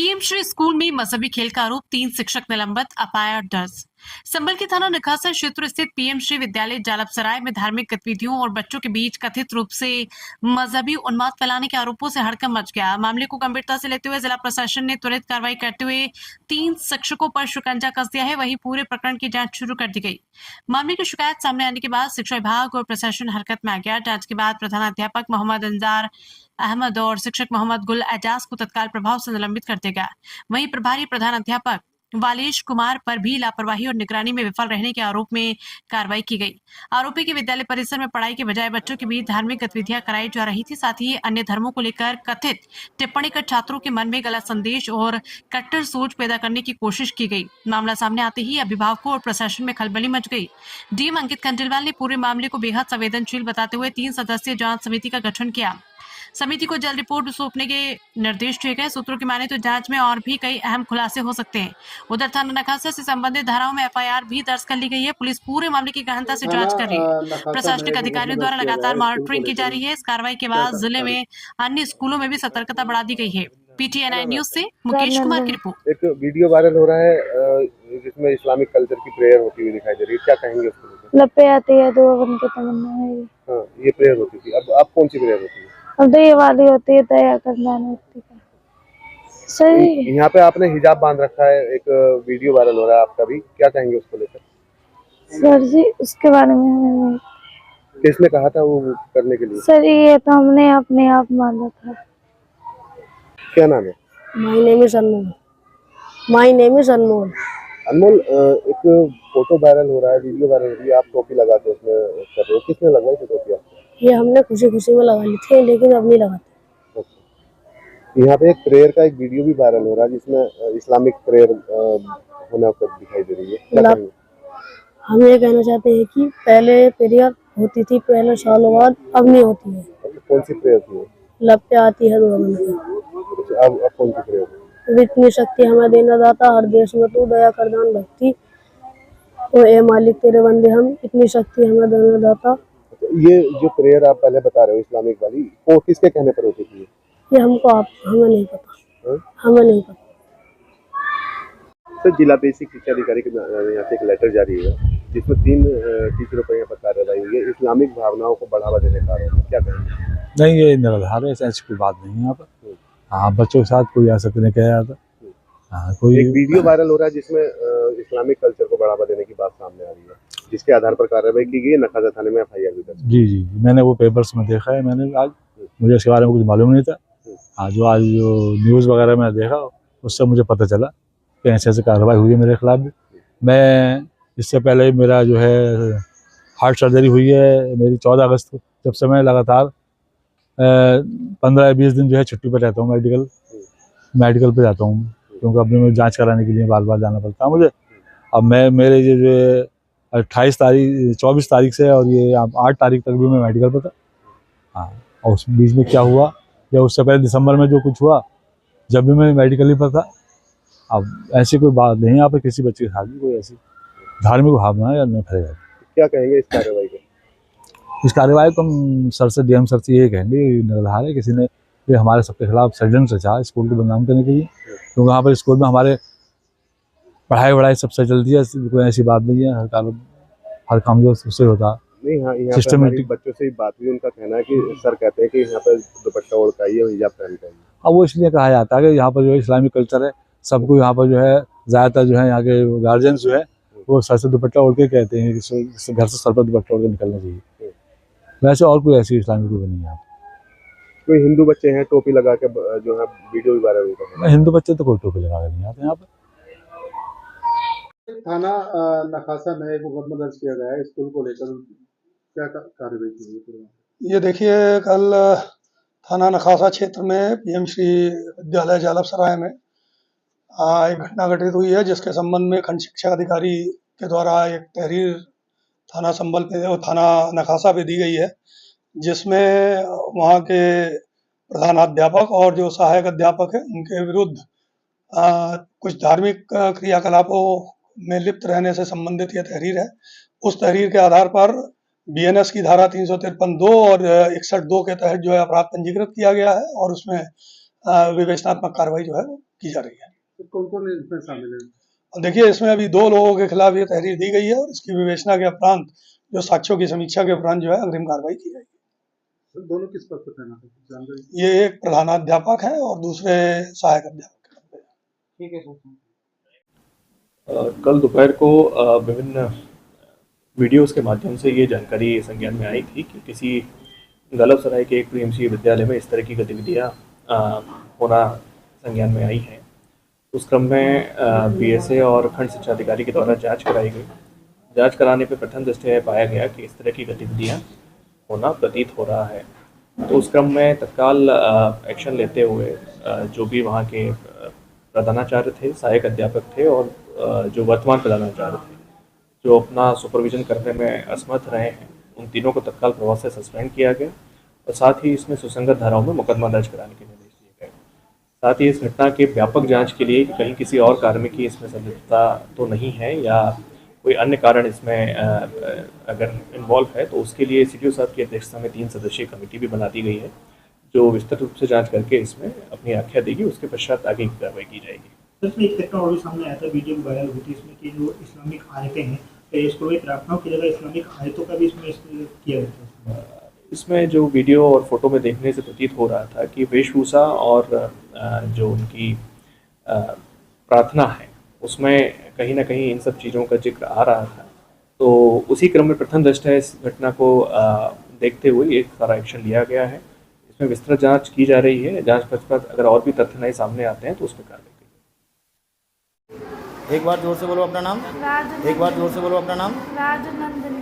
PM Shri school में मजहबी खेल का आरोप 3 शिक्षक निलंबित, एफआईआर दर्ज। संभल के थाना नखासा क्षेत्र स्थित पीएम श्री विद्यालय जालपसराय में धार्मिक गतिविधियों और बच्चों के बीच कथित रूप से मजहबी उन्माद फैलाने के आरोपों से हड़कंप मच गया। मामले को गंभीरता से लेते हुए जिला प्रशासन ने त्वरित कार्रवाई करते हुए 3 शिक्षकों पर शिकंजा कस दिया है। वहीं पूरे प्रकरण की जांच शुरू कर दी गई। मामले की शिकायत सामने आने के बाद शिक्षा विभाग और प्रशासन हरकत में आ गया। जांच के बाद प्रधानाध्यापक मोहम्मद अंजार अहमद और शिक्षक मोहम्मद गुल एजाज को तत्काल प्रभाव से निलंबित कर दिया गया। वहीं प्रभारी प्रधानाध्यापक वालेश कुमार पर भी लापरवाही और निगरानी में विफल रहने के आरोप में कार्रवाई की गई। आरोपी के विद्यालय परिसर में पढ़ाई के बजाय बच्चों के बीच धार्मिक गतिविधियां कराई जा रही थी। साथ ही अन्य धर्मों को लेकर कथित टिप्पणी कर छात्रों के मन में गलत संदेश और कट्टर सोच पैदा करने की कोशिश की गई। मामला सामने आते ही अभिभावकों और प्रशासन में खलबली मच गई। डीएम अंकित खंडेलवाल ने पूरे मामले को बेहद संवेदनशील बताते हुए 3 सदस्यीय जांच समिति का गठन किया। समिति को जल्द रिपोर्ट सौंपने के निर्देश दिए गए। सूत्रों की माने तो जांच में और भी कई अहम खुलासे हो सकते हैं। उधर थाना नखासा से संबंधित धाराओं में एफआईआर भी दर्ज कर ली गई है। पुलिस पूरे मामले की गहनता से जांच कर रही है। प्रशासनिक अधिकारियों द्वारा लगातार मॉनिटरिंग की जा रही है। इस कार्रवाई के बाद जिले में अन्य स्कूलों में भी सतर्कता बढ़ा दी गई है। पीटीएनआई न्यूज से मुकेश कुमार की रिपोर्ट। एक वीडियो वायरल हो रहा है जिसमें इस्लामिक कल्चर की प्रेयर होती हुई दिखाई दे रही है, क्या कहेंगे उसको? लपे आती है दुआ बन के तमन्ना है। हाँ, ये प्रेयर होती थी। अब कौन सी प्रेयर होती है? अब तो ये वाली होती है दया करना होती है। सही। यहाँ पे आपने हिजाब बांध रखा है, एक वीडियो वायरल हो रहा है आपका भी, क्या कहेंगे उसको लेकर? सर जी उसके बारे में हमें किसने कहा था वो करने के लिए? सर ये तो हमने अपने आप माना था। क्या नाम है? My name is Anmol. My name is Anmol. Anmol, एक फोटो वायरल हो रहा है, वीडियो वायरल हो रही है, आप टोपी लगाते उसमें कर रहे हो, किसने लगवाई थी टोपी आपको? ये हमने खुशी खुशी में लगा ली थी, लेकिन अब नहीं लगाते। यहाँ पे एक प्रेयर का एक वीडियो भी वायरल हो रहा है जिसमें इस्लामिक प्रेयर होना दिखाई दे रही है, क्या कहेंगे? हम ये कहना चाहते हैं कि पहले प्रेयर होती थी, पहले सालों बाद, अब नहीं होती है। कौन सी प्रेयर थी? लब पे आती है दुआ बन के। अब कौन सी प्रेयर? इतनी शक्ति हमें देना दाता, हर देश में तू दया कर दान भक्ति। ओ ए मालिक तेरे बंदे हम, इतनी शक्ति हमें देना दाता। ये जो प्रेयर आप पहले बता रहे हो इस्लामिक वाली, वो किसके कहने पर होती थी? ये हमें नहीं पता। हमें नहीं पता। सर, जिला बेसिक शिक्षा अधिकारी के यहाँ से एक लेटर जारी है जिसमें 3 टीचरों पर यहाँ पर कार्रवाई हुई है। इस्लामिक भावनाओं को बढ़ावा देने का आरोप है, क्या कहेंगे? नहीं, ये निराधार है, ऐसी कोई बात नहीं है यहाँ पर। हाँ, बच्चों के साथ कोई ऐसा नहीं कहा जाता। हाँ, कोई एक वीडियो वायरल हो रहा है जिसमें इस्लामिक कल्चर को बढ़ावा देने की बात सामने आ रही है, जिसके आधार पर कार्रवाई की गई है। नखासा थाने में एफआईआर भी दर्ज। जी, मैंने वो पेपर्स में देखा है। मैंने आज मुझे इसके बारे में कुछ मालूम नहीं था। आज जो न्यूज़ वगैरह में देखा उससे मुझे पता चला कि ऐसे कार्रवाई हुई है मेरे खिलाफ भी। मैं इससे पहले मेरा जो है हार्ट सर्जरी हुई है मेरी 14 अगस्त को, जब से मैं लगातार 15-20 दिन जो है छुट्टी पर रहता हूँ, मेडिकल पे जाता हूँ, क्योंकि अपने में जांच कराने के लिए बार बार जाना पड़ता है मुझे। अब मेरे जो 24 तारीख से और ये 8 तारीख तक भी मैं मेडिकल पर था। हाँ, और उस बीच में क्या हुआ, या उससे पहले दिसंबर में जो कुछ हुआ, जब भी मैं मेडिकल पर था। अब ऐसी कोई बात नहीं, यहाँ पर किसी बच्चे के साथ भी कोई ऐसी धार्मिक भावना या नहीं फैलेगा। क्या कहेंगे इस कार्रवाई को? इस कार्रवाई को हम सर से, डीएम सर से ये कहेंगे, निराधार है। किसी ने ये हमारे सबके खिलाफ षड्यंत्र रचा स्कूल को बदनाम करने के लिए, क्योंकि यहाँ पर स्कूल में हमारे पढ़ाई सब सही चलती है, कोई ऐसी बात नहीं है। हर काम जो उससे होता नहीं। हाँ, यहाँ सिस्टमेटिक बच्चों से बात हुई, उनका कहना है कि सर कहते हैं कि यहाँ पर दुपट्टा ओढ़ के आइए, हिजाब पहन के आइए। अब वो इसलिए कहा जाता है कि यहाँ पर जो है इस्लामिक कल्चर है, सबको यहाँ पर जो है ज़्यादातर जो है यहाँ के गार्जियंस जो है वो सर से दुपट्टा ओढ़ के कहते हैं कि घर से सर पर दुपट्टा ओढ़ के निकलना चाहिए। वैसे और कोई ऐसी इस्लामिक कोई नहीं है। कोई हिंदू बच्चे हैं टोपी लगा के जो है वीडियो भी वायरल हुआ है? हिंदू बच्चे तो कोई टोपी लगा के नहीं आते यहाँ पर। थाना नखासा में एक मुकदमा दर्ज किया गया है स्कूल को लेकर, क्या कार्रवाई की गई? ये देखिए, कल थाना नखासा क्षेत्र में पीएम श्री विद्यालय जालपसराय में एक घटना घटित हुई है, जिसके संबंध में खंड शिक्षा अधिकारी के द्वारा एक तहरीर थाना संभल पे और थाना नखासा पे दी गई है, जिसमें वहाँ के प्रधानाध्यापक और जो सहायक अध्यापक है उनके विरुद्ध कुछ धार्मिक क्रियाकलापों में लिप्त रहने से संबंधित यह तहरीर है। उस तहरीर के आधार पर बीएनएस की धारा 353(2) और 61(2) के तहत जो है अपराध पंजीकृत किया गया है और उसमें विवेचनात्मक कार्रवाई जो है की जा रही है। तो कौन कौन इसमें शामिल है? और देखिए, इसमें अभी 2 लोगों के खिलाफ ये तहरीर दी गई है और इसकी विवेचना के उपरांत जो साक्ष्यों की समीक्षा के उपरांत जो है अग्रिम कार्रवाई की जाएगी। सर, दोनों किस पद पर तैनात है, कुछ जानकारी? ये एक प्रधानाध्यापक है और दूसरे सहायक अध्यापक है। ठीक है सर। कल दोपहर को विभिन्न वीडियोस के माध्यम से ये जानकारी संज्ञान में आई थी कि किसी गलत सराय के एक पीएमसी विद्यालय में इस तरह की गतिविधियाँ होना संज्ञान में आई हैं। उस क्रम में बीएसए और खंड शिक्षा अधिकारी के द्वारा जांच कराई गई। जांच कराने पर प्रथम दृष्टया पाया गया कि इस तरह की गतिविधियाँ होना प्रतीत हो रहा है। तो उस क्रम में तत्काल एक्शन लेते हुए जो भी वहाँ के प्रधानाचार्य थे, सहायक अध्यापक थे और जो वर्तमान प्रधानाचार्य थे, जो अपना सुपरविजन करने में असमर्थ रहे हैं, उन तीनों को तत्काल प्रभाव से सस्पेंड किया गया और साथ ही इसमें सुसंगत धाराओं में मुकदमा दर्ज कराने के निर्देश दिए गए। साथ ही इस घटना के व्यापक जांच के लिए कहीं किसी और कार्य की इसमें संलिप्तता तो नहीं है या कोई अन्य कारण इसमें अगर इन्वॉल्व है तो उसके लिए सीडीओ साहब की अध्यक्षता में 3 सदस्यीय कमेटी भी बना दी गई है, जो विस्तृत रूप से जांच करके इसमें अपनी आख्या देगी। उसके पश्चात आगे की कार्रवाई की जाएगी। इसमें एक घटना और भी सामने आया था, वीडियो में वायरल हुई थी इसमें कि जो इस्लामिक आयतें हैं, स्कूलों में प्रार्थनाओं की जगह इस्लामिक आयतों का भी इसमें किया गया था। इसमें जो वीडियो और फोटो में देखने से प्रतीत हो रहा था कि वेशभूषा और जो उनकी प्रार्थना है उसमें कहीं ना कहीं इन सब चीज़ों का जिक्र आ रहा था। तो उसी क्रम में प्रथम दृष्टया इस घटना को देखते हुए एक सारा एक्शन लिया गया है। इसमें विस्तृत जांच की जा रही है। जांच पश्चात अगर और भी तथ्य नए सामने आते हैं तो उसमें कार्रवाई की। एक बार जोर से बोलो अपना नाम। एक बार जोर से बोलो अपना नाम। राजनंदिनी।